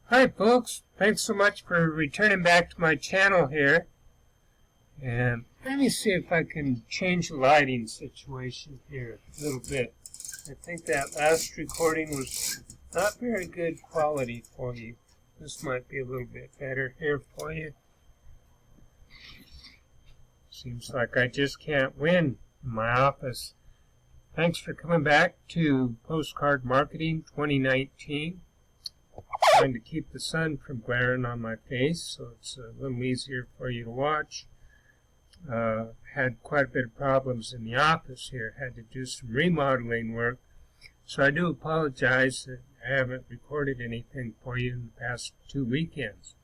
Hi folks, thanks so much for returning back to my channel here. And let me see if I can change the lighting situation here a little bit. I think that last recording was not very good quality for you. This might be a little bit better here for you. Seems like I just can't win in my office. Thanks for coming back to Postcard Marketing 2019. Trying to keep the sun from glaring on my face so it's a little easier for you to watch. Had quite a bit of problems in the office here. Had to do some remodeling work. So I do apologize that I haven't recorded anything for you in the past 2 weekends.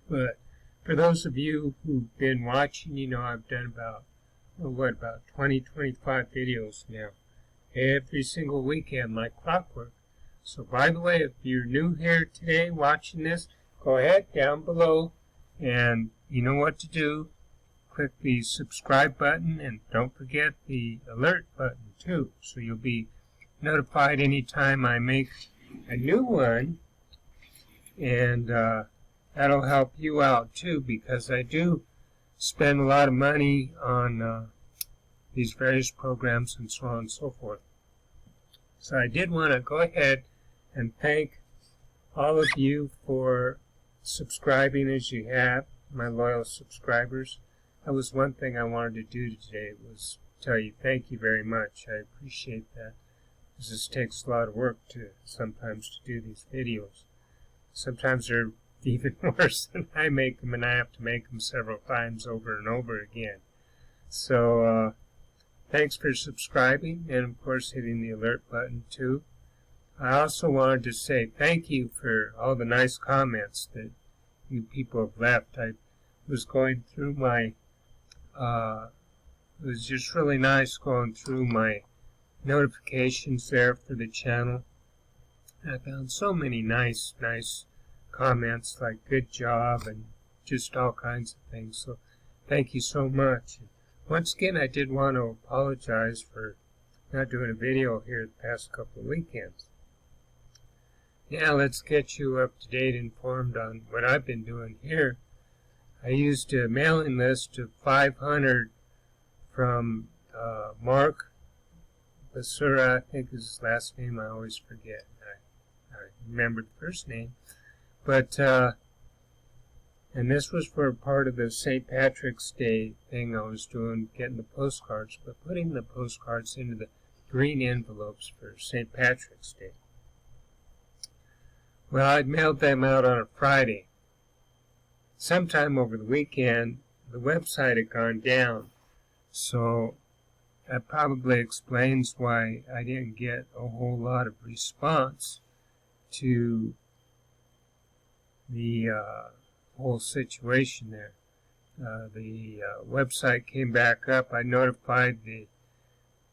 But for those of you who've been watching, you know I've done about 20, 25 videos now. Every single weekend like clockwork. So by the way, if you're new here today watching this, go ahead down below and you know what to do. Click the subscribe button and don't forget the alert button too. So you'll be notified anytime I make a new one. And that'll help you out too, because I do spend a lot of money on these various programs and so on and so forth. So I did want to go ahead and thank all of you for subscribing as you have, my loyal subscribers. That was one thing I wanted to do today, was tell you thank you very much. I appreciate that. This takes a lot of work sometimes to do these videos. Sometimes they're even worse than I make them, and I have to make them several times over and over again. So thanks for subscribing, and of course hitting the alert button too. I also wanted to say thank you for all the nice comments that you people have left. I was going through my, it was just really nice going through my notifications there for the channel. I found so many nice comments like good job and just all kinds of things. So thank you so much. Once again, I did want to apologize for not doing a video here the past couple of weekends. Now let's get you up to date, informed on what I've been doing here. I used a mailing list of 500 from Mark Basura, I think is his last name. I always forget. I remember the first name. But, and this was for part of the St. Patrick's Day thing I was doing, getting the postcards, but putting the postcards into the green envelopes for St. Patrick's Day. Well, I'd mailed them out on a Friday. Sometime over the weekend, the website had gone down, so that probably explains why I didn't get a whole lot of response to the whole situation there. The website came back up. I notified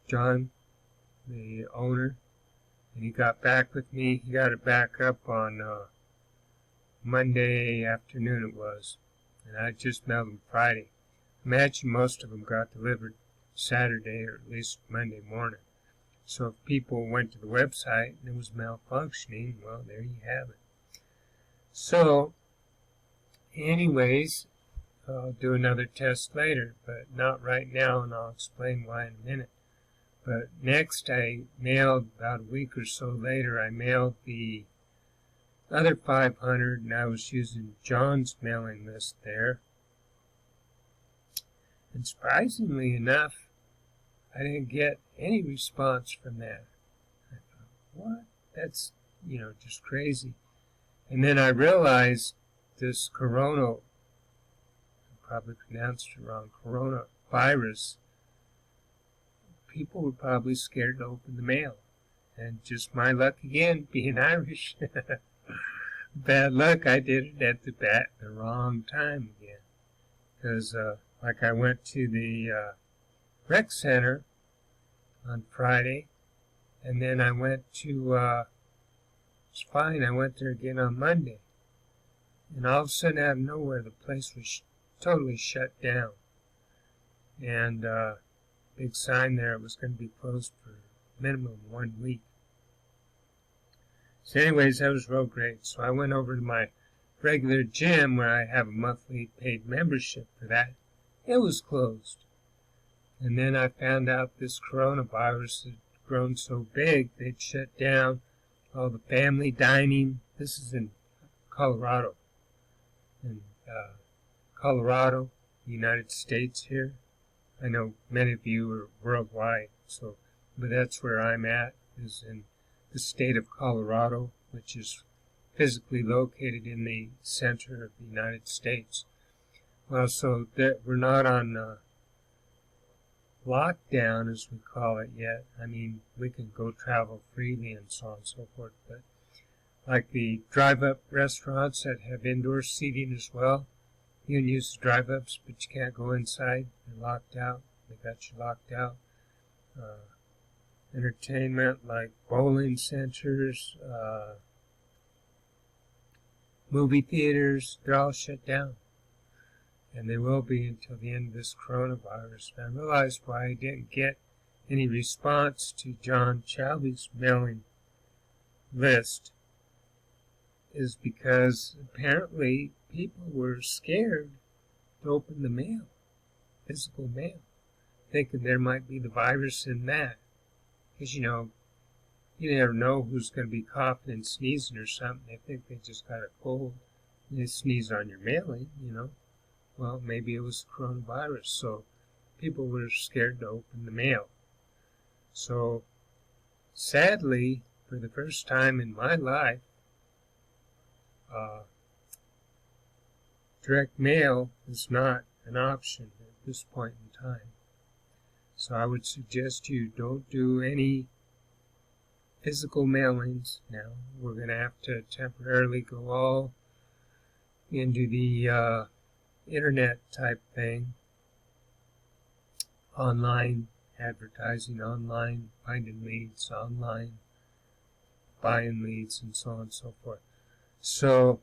John, the owner, and he got back with me. He got it back up on Monday afternoon it was, and I just mailed them Friday. Imagine most of them got delivered Saturday or at least Monday morning. So if people went to the website and it was malfunctioning, well, there you have it. So, anyways, I'll do another test later, but not right now, and I'll explain why in a minute. But next I mailed, about a week or so later, I mailed the other 500, and I was using John's mailing list there. And surprisingly enough, I didn't get any response from that. I thought, what? That's, just crazy. And then I realized this I probably pronounced it wrong, coronavirus, people were probably scared to open the mail. And just my luck again, being Irish. Bad luck, I did it at the wrong time again. Because, like I went to the rec center on Friday, and then I went to, it's fine, I went there again on Monday. And all of a sudden, out of nowhere, the place was totally shut down. And big sign there, it was going to be closed for minimum 1 week. So anyways, that was real great. So I went over to my regular gym where I have a monthly paid membership for that. It was closed. And then I found out this coronavirus had grown so big they'd shut down all the family dining. This is in Colorado. In Colorado, United States here. I know many of you are worldwide, but that's where I'm at, is in the state of Colorado, which is physically located in the center of the United States. Well, so that we're not on lockdown, as we call it, yet. I mean, we can go travel freely and so on and so forth, but like the drive-up restaurants that have indoor seating as well, you can use the drive-ups, but you can't go inside. They're locked out. They got you locked out. Entertainment like bowling centers, movie theaters, they're all shut down. And they will be until the end of this coronavirus. And I realized why I didn't get any response to John Chalby's mailing list is because apparently people were scared to open the mail, physical mail, thinking there might be the virus in that. Because, you never know who's going to be coughing and sneezing or something. They think they just got a cold. And they sneeze on your mailing, Well, maybe it was coronavirus, so people were scared to open the mail. So, sadly, for the first time in my life, direct mail is not an option at this point in time. So I would suggest you don't do any physical mailings now. We're going to have to temporarily go all into the internet type thing, online advertising, online finding leads, online buying leads, and so on and so forth. So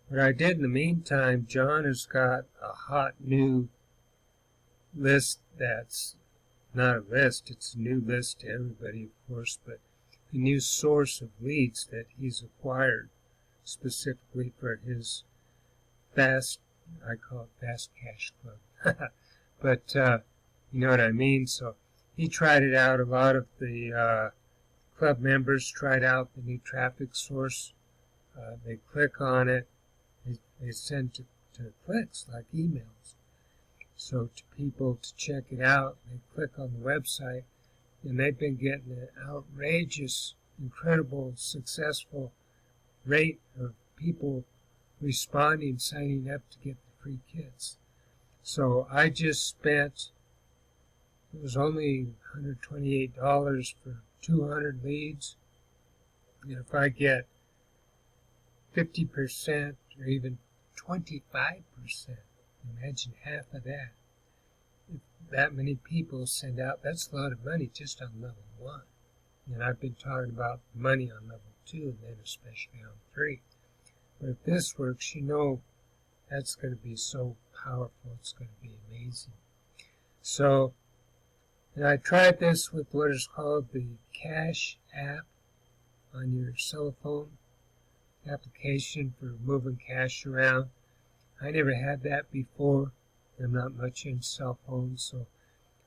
what I did in the meantime, John has got a hot new list that's not a list, it's a new list to everybody, of course, but a new source of leads that he's acquired specifically for his fast, I call it Fast Cash Club. But you know what I mean? So he tried it out. A lot of the club members tried out the new traffic source. They click on it. They send to clicks like emails. So to people to check it out, they click on the website, and they've been getting an outrageous, incredible, successful rate of people responding, signing up to get the free kits. So I just spent, it was only $128 for 200 leads. And if I get 50% or even 25%, imagine half of that. If that many people send out, that's a lot of money just on level 1. And I've been talking about money on level 2 and then especially on 3. But if this works, that's going to be so powerful. It's going to be amazing. So, and I tried this with what is called the Cash app on your cell phone application for moving cash around. I never had that before. I'm not much in cell phones, so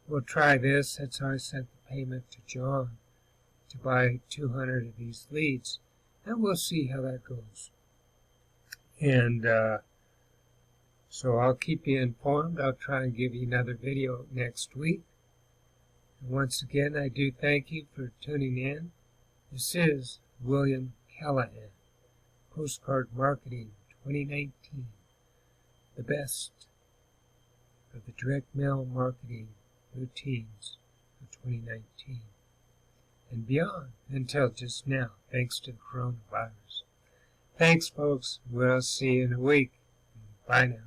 we'll try this. That's how I sent the payment to John to buy 200 of these leads, and we'll see how that goes. And so I'll keep you informed. I'll try and give you another video next week. And once again, I do thank you for tuning in. This is William Callahan, Postcard Marketing 2019, the best of the direct mail marketing routines of 2019 and beyond until just now, thanks to the coronavirus. Thanks, folks. We'll see you in a week. Bye now.